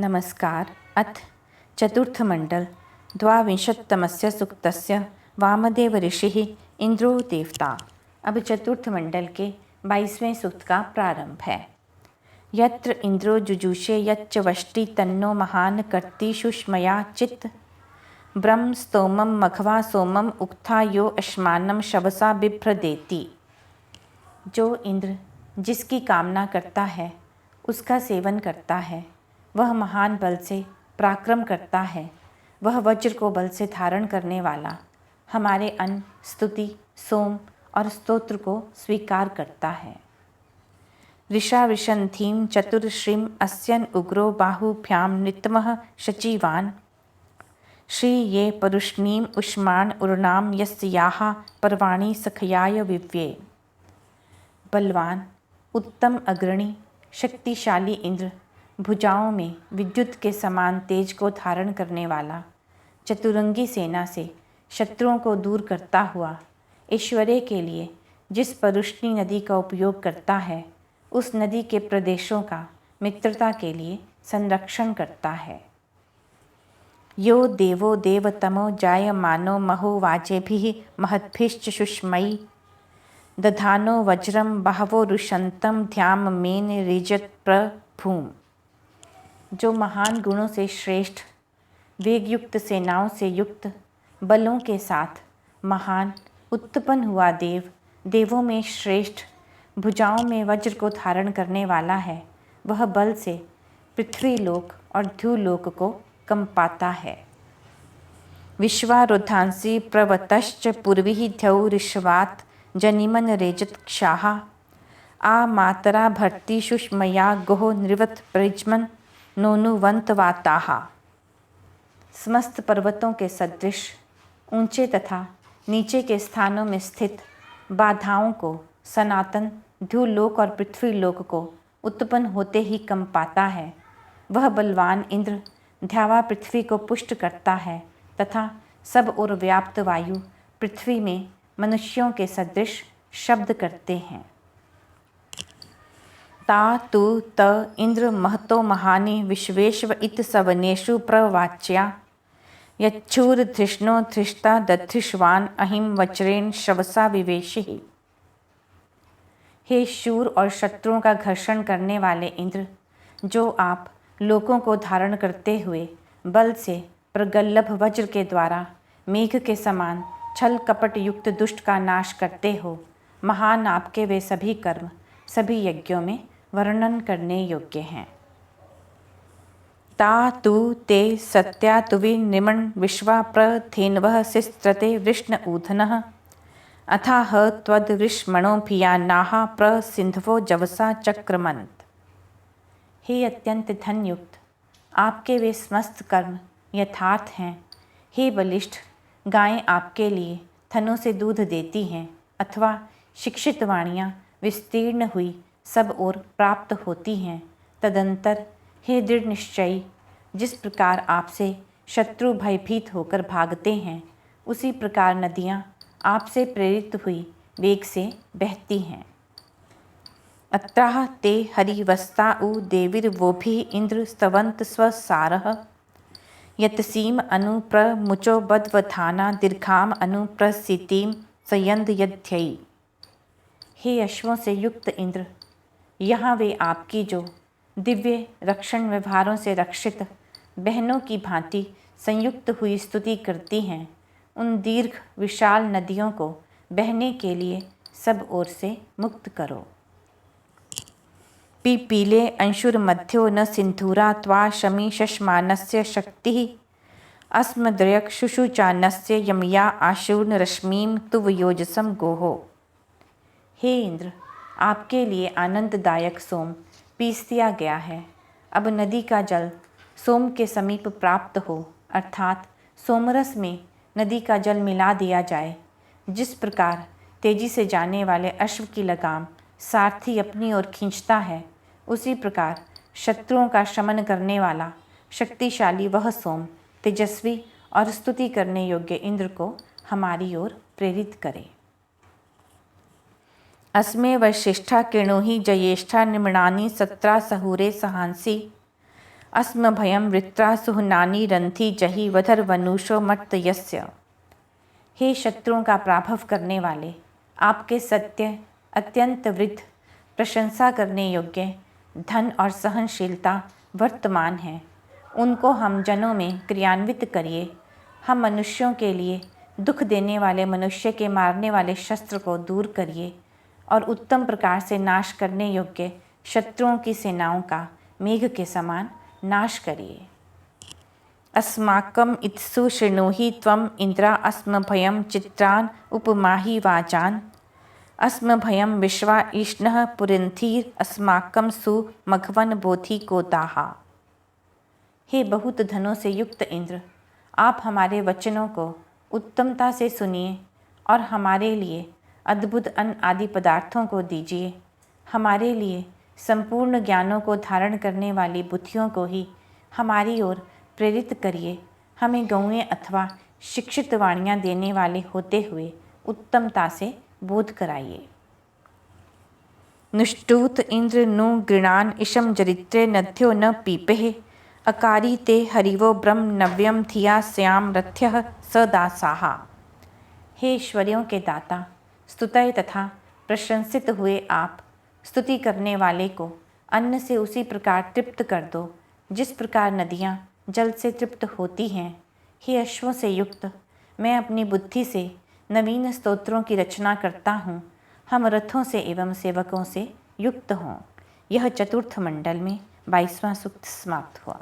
नमस्कार। अथ चतुर्थमण्डल द्वाविंशत्तमस्य सूक्तस्य वामदेव ऋषिः इंद्रो देवता। अब चतुर्थ मंडल के 22वें सूक्त का प्रारंभ है। यत्र इंद्रो जुजुषे यच्च वष्टि तन्नो महान कर्ति सुष्मया चित् ब्रह्म स्तोमं मघवा सोमम उक्था यो अश्मानम शवसा बिभ्रदेति। जो इंद्र जिसकी कामना करता है उसका सेवन करता है, वह महान बल से पराक्रम करता है, वह वज्र को बल से धारण करने वाला हमारे अन्न, स्तुति, सोम और स्तोत्र को स्वीकार करता है। ऋषा विशंधीम चतुर्श्रीम अस्यन उग्रो बाहुभ्याम नितमः शचीवान श्री ये परुष्णीम उष्माण उर्णाम यस्याः पर्वाणि सखयाय विव्ये। बलवान, उत्तम, अग्रणी, शक्तिशाली इंद्र, भुजाओं में विद्युत के समान तेज को धारण करने वाला, चतुरंगी सेना से शत्रुओं को दूर करता हुआ, ऐश्वर्य के लिए जिस परुष्णी नदी का उपयोग करता है, उस नदी के प्रदेशों का मित्रता के लिए संरक्षण करता है। यो देवो देवतमो जायमानो महो वाजेभिः महद्भिश्च सुष्मयि दधानो वज्रम बहवो रुषंतम ध्याम मेन रिजत प्रभूम। जो महान गुणों से श्रेष्ठ, वेगयुक्त सेनाओं से युक्त, बलों के साथ महान उत्पन्न हुआ देव, देवों में श्रेष्ठ, भुजाओं में वज्र को धारण करने वाला है, वह बल से पृथ्वी लोक और ध्युलोक को कंपाता है। विश्वारुद्धांसि प्रवतश्च पूर्वी द्यौ ऋषवात् जनिमन रेजत क्षाः आ मातरा भर्ती सुष्मया गोह नृवत परिज्मन नोनुवंतवाताः। समस्त पर्वतों के सदृश ऊंचे तथा नीचे के स्थानों में स्थित बाधाओं को सनातन ध्युलोक और पृथ्वीलोक को उत्पन्न होते ही कंपाता है। वह बलवान इंद्र ध्यावा पृथ्वी को पुष्ट करता है तथा सब ओर व्याप्त वायु पृथ्वी में मनुष्यों के सदृश शब्द करते हैं। ता तु त इंद्र महतो महानि विश्वेश्व इत सवनेषु प्रवाच्या यच्छूर धृष्णो धृष्टा दधृष्वान अहिम वज्रेण शवसा विवेशिः। हे शूर और शत्रुओं का घर्षण करने वाले इंद्र, जो आप लोकों को धारण करते हुए बल से प्रगल्भ वज्र के द्वारा मेघ के समान छल कपट युक्त दुष्ट का नाश करते हो, महान आपके वे सभी कर्म सभी यज्ञों में वर्णन करने योग्य हैं। ता तु ते सत्या तुवि निमण विश्वा प्रथेन्वः सिस्त्रते वृष्ण ऊधनः अथाह त्वद्वृष्मणोभियानाः प्रसिन्धवो जवसा चक्रमन्त। हे अत्यंत धनयुक्त, आपके वे समस्त कर्म यथार्थ हैं। हे बलिष्ठ, गायें आपके लिए थनों से दूध देती हैं अथवा शिक्षित वाणियाँ विस्तीर्ण हुई सब ओर प्राप्त होती हैं। तदंतर हे दृढ़ निश्चयी, जिस प्रकार आपसे शत्रु भयभीत होकर भागते हैं, उसी प्रकार नदियाँ आपसे प्रेरित हुई वेग से बहती हैं। अत्राह ते हरिवस्ता उ देवीर्वोभिः इंद्र स्तवंत स्वसारः यतसीम अनु प्रमुचो बद्वथाना दीर्घाम अनु प्रसितिम सयंद यध्ययी। हे अश्वों से युक्त इंद्र, यहाँ वे आपकी जो दिव्य रक्षण व्यवहारों से रक्षित बहनों की भांति संयुक्त हुई स्तुति करती हैं, उन दीर्घ विशाल नदियों को बहने के लिए सब ओर से मुक्त करो। पिपीले अंशुर मध्यो न सिंधुरा त्वा शमी शशमानस्य शक्तिः अस्मद्रयक शुशुचानस्य यमया आशूर्ण रश्मीम तुवयोजसम गोहो। हे इंद्र, आपके लिए आनंददायक सोम पीस दिया गया है। अब नदी का जल सोम के समीप प्राप्त हो, अर्थात सोमरस में नदी का जल मिला दिया जाए। जिस प्रकार तेजी से जाने वाले अश्व की लगाम सारथी अपनी ओर खींचता है, उसी प्रकार शत्रुओं का शमन करने वाला शक्तिशाली वह सोम तेजस्वी और स्तुति करने योग्य इंद्र को हमारी ओर प्रेरित करे। अस्मे वशिष्ठा किणुहि जयेष्ठा निमणानि सत्रा सहूरे सहांसी अस्म भयम वृत्रासुः नानी रंथी जही वधर वनुषो मत्त यस्य। हे शत्रुओं का पराभव करने वाले, आपके सत्य, अत्यंत वृद्ध, प्रशंसा करने योग्य, धन और सहनशीलता वर्तमान है। उनको हम जनों में क्रियान्वित करिए। हम मनुष्यों के लिए दुख देने वाले मनुष्य के मारने वाले शस्त्र को दूर करिए और उत्तम प्रकार से नाश करने योग्य शत्रुओं की सेनाओं का मेघ के समान नाश करिए। अस्माकम इत्सु शृणुहि त्वम इंद्रा अस्म भयम चित्रान उपमाहि वाचान। अस्म भयम विश्वा ईष्णः पुरिंथीर अस्माकम सु मघवन बोधि कोताहा। हे बहुत धनों से युक्त इंद्र, आप हमारे वचनों को उत्तमता से सुनिए और हमारे लिए अद्भुत अन्न आदि पदार्थों को दीजिए। हमारे लिए संपूर्ण ज्ञानों को धारण करने वाली बुद्धियों को ही हमारी ओर प्रेरित करिए। हमें गौएं अथवा शिक्षित वाणियाँ देने वाले होते हुए उत्तमता से बोध कराइए। नुष्टूत इंद्र नु गृणान इशम जरित्रे नद्यो न पीपेः। अकारी ते हरिवो ब्रह्म नव्यम धिया श्याम रथ्यः सदासाहा। हे ऐश्वर्यों के दाता, स्तुतय तथा प्रशंसित हुए आप स्तुति करने वाले को अन्न से उसी प्रकार तृप्त कर दो जिस प्रकार नदियाँ जल से तृप्त होती हैं। हे अश्वों से युक्त, मैं अपनी बुद्धि से नवीन स्तोत्रों की रचना करता हूँ। हम रथों से एवं सेवकों से युक्त हों। यह चतुर्थ मंडल में 22वां सूक्त समाप्त हुआ।